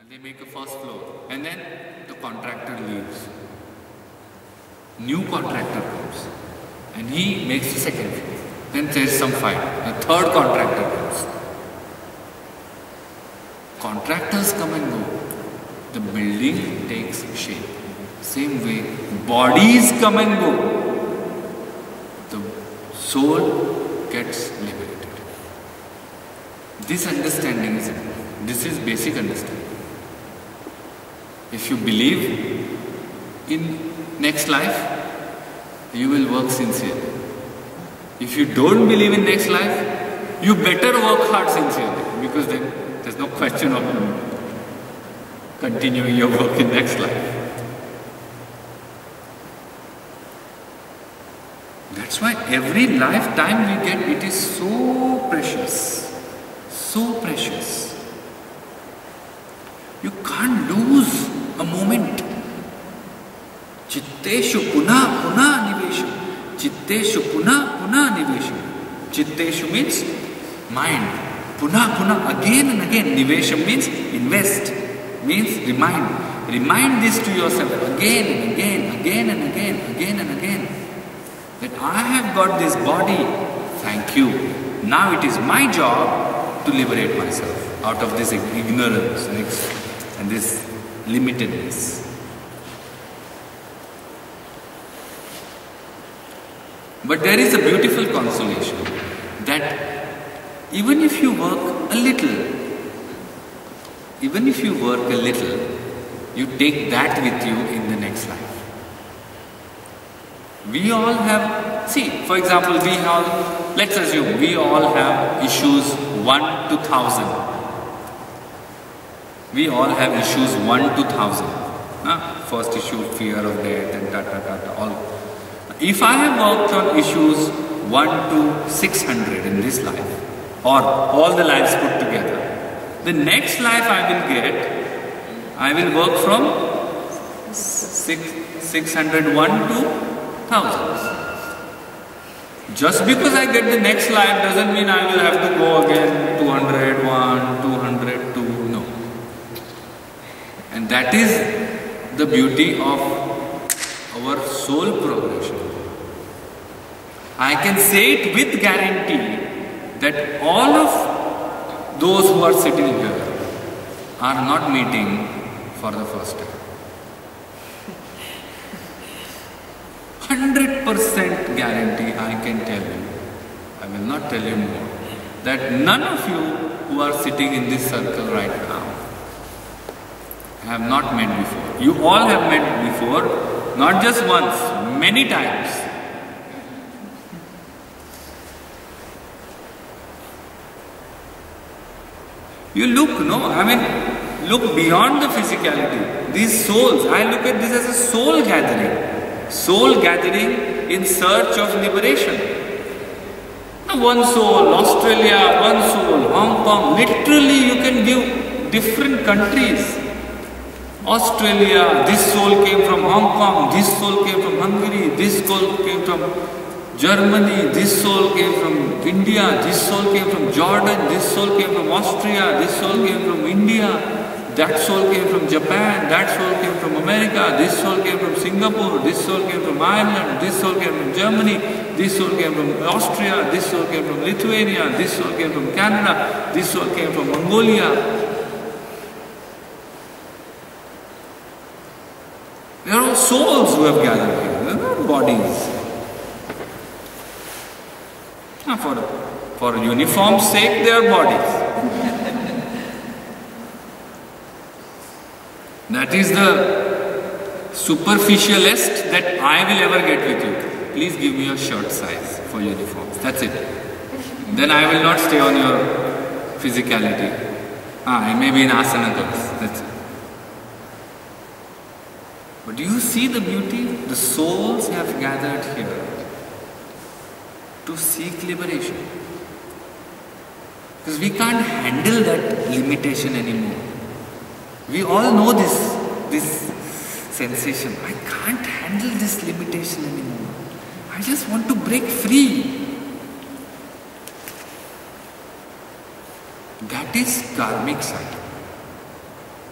And they make a first floor. And then the contractor leaves. New contractor comes. And he makes the second floor. Then there is some fight. The third contractor comes. Contractors come and go. The building takes shape. Same way, bodies come and go. The soul gets liberated. This understanding is important. This is basic understanding. If you believe in next life, you will work sincerely. If you don't believe in next life, you better work hard sincerely, because then there's no question of continuing your work in next life. That's why every lifetime we get, it is so precious. So precious. You can't lose a moment. Chitteshu puna puna nivesham. Chitteshu puna puna nivesham. Chitteshu means mind. Puna puna, again and again. Nivesham means invest. Means remind. Remind this to yourself again and again, again and again, again and again. That I have got this body. Thank you. Now it is my job to liberate myself out of this ignorance and this limitedness. But there is a beautiful consolation that even if you work a little, you take that with you in the next life. We all have, see, for example, let's assume we all have issues 1 to 1000. We all have issues 1 to 1000. First issue, fear of death and all. If I have worked on issues 1 to 600 in this life, or all the lives put together, the next life I will work from 601 to 1000. Just because I get the next life doesn't mean I will have to go again 201, 202, no. And that is the beauty of our soul progression. I can say it with guarantee that all of those who are sitting here are not meeting for the first time. 100% guarantee I can tell you, I will not tell you more, that none of you who are sitting in this circle right now have not met before. You all have met before, not just once, many times. You look beyond the physicality. These souls, I look at this as a soul gathering. Soul gathering in search of liberation. One soul, Australia, one soul, Hong Kong. Literally you can give different countries. Australia, this soul came from Hong Kong, this soul came from Hungary, this soul came from Germany, this soul came from India, this soul came from Jordan, this soul came from Austria, this soul came from India. That soul came from Japan, that soul came from America, this soul came from Singapore, this soul came from Ireland, this soul came from Germany, this soul came from Austria, this soul came from Lithuania, this soul came from Canada, this soul came from Mongolia. They are all souls who have gathered here, they are not bodies. For uniform's sake, they are bodies. That is the superficialist that I will ever get with you. Please give me your shirt size for uniforms. That's it. Then I will not stay on your physicality. I may be in asana class. That's it. But do you see the beauty? The souls have gathered here to seek liberation. Because we can't handle that limitation anymore. We all know this sensation. I can't handle this limitation anymore. I just want to break free. That is karmic cycle.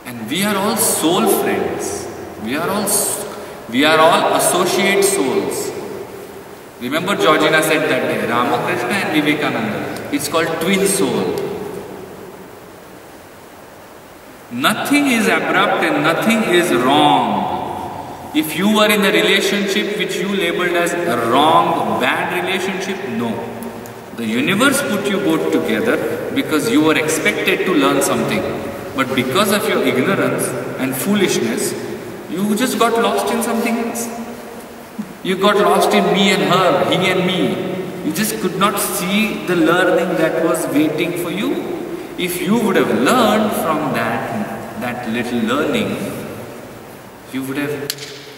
And we are all soul friends. We are all associate souls. Remember Georgina said that day, Ramakrishna and Vivekananda. It's called twin soul. Nothing is abrupt and nothing is wrong. If you were in a relationship which you labeled as a wrong, bad relationship, no. The universe put you both together because you were expected to learn something. But because of your ignorance and foolishness, you just got lost in something else. You got lost in me and her, he and me. You just could not see the learning that was waiting for you. If you would have learned from that little learning, you would have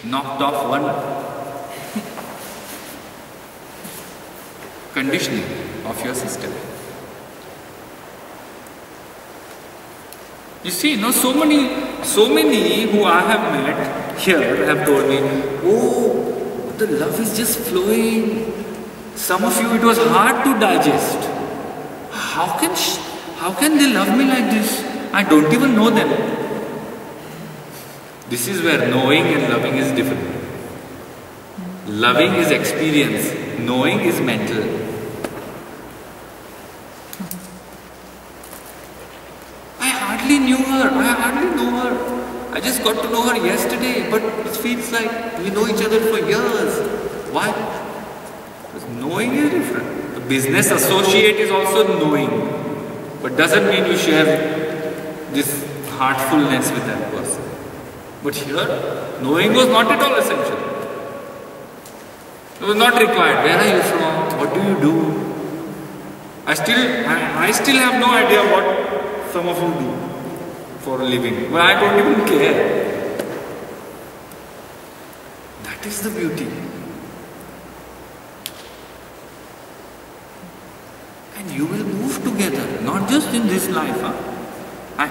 knocked off one conditioning of your system. You see, so many who I have met here have told me, oh, the love is just flowing. Some of you, it was hard to digest. How can they love me like this? I don't even know them. This is where knowing and loving is different. Loving is experience. Knowing is mental. I hardly knew her. I hardly know her. I just got to know her yesterday, but it feels like we know each other for years. Why? Because knowing is different. The business associate is also knowing, but doesn't mean you share this heartfulness with that person. But here, knowing was not at all essential. It was not required. Where are you from? What do you do? I still have no idea what some of you do for a living. But I don't even care. That is the beauty. And you will move together, not just in this life. I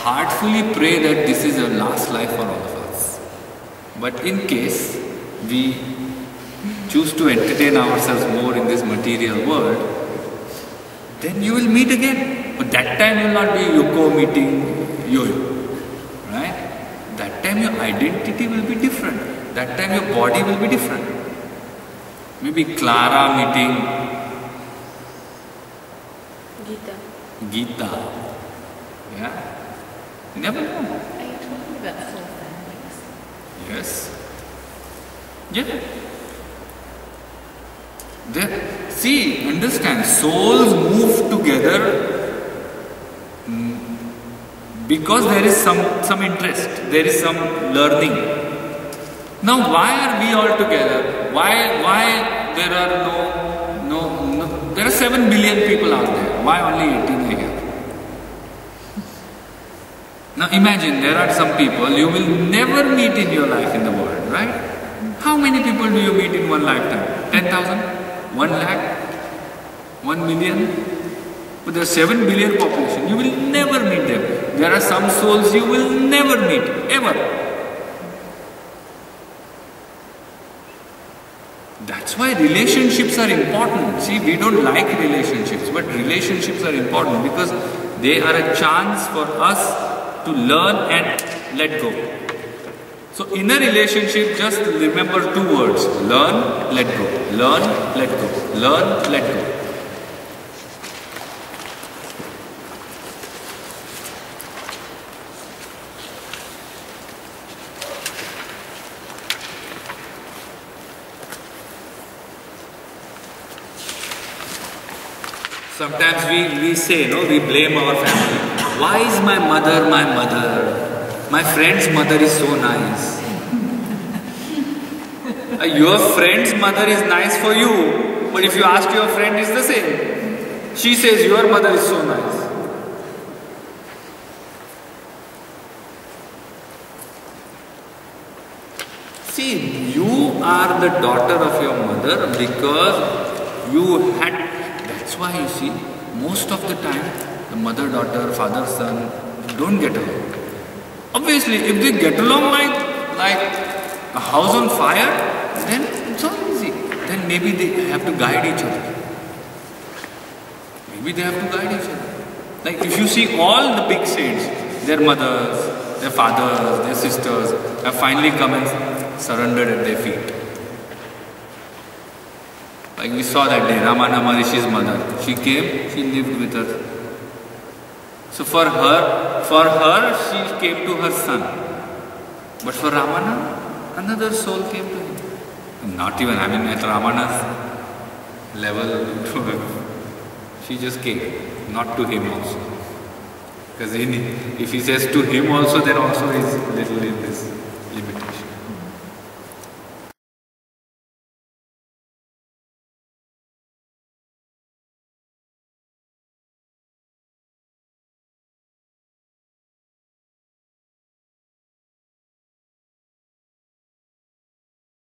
heartfully pray that this is the last life for all of us. But in case we choose to entertain ourselves more in this material world, then you will meet again. But that time you will not be Yoko meeting Yo-Yo. Right? That time your identity will be different. That time your body will be different. Maybe Clara meeting Gita. Yeah? You never know. Are you talking about soul families? Yes. Yeah. See, understand, souls move together because there is some interest, there is some learning. Now, why are we all together? Why there are there are 7 billion people out there. Why only 18 are here? Now imagine there are some people you will never meet in your life in the world, right? How many people do you meet in one lifetime? 10,000? 1 lakh? 1 million? But there are 7 billion population. You will never meet them. There are some souls you will never meet, ever. That's why relationships are important. See, we don't like relationships, but relationships are important because they are a chance for us to learn and let go. So in a relationship, just remember 2 words. Learn, let go. Learn, let go. Learn, let go. Sometimes we say, we blame our family. Why is my mother my mother? My friend's mother is so nice. Your friend's mother is nice for you, but if you ask your friend, it's the same. She says your mother is so nice. See, you are the daughter of your mother because you had. That's why you see, most of the time, the mother, daughter, father, son don't get along. Obviously, if they get along like a house on fire, then it's all easy. Then maybe they have to guide each other. Maybe they have to guide each other. Like if you see all the big saints, their mothers, their fathers, their sisters have finally come and surrendered at their feet. Like we saw that day, Ramana Maharishi's mother, she came, she lived with us. So for her, she came to her son. But for Ramana, another soul came to him. Not even, I mean, at Ramana's level, she just came, not to him also. Because if he says to him also, then also is little in this limitation.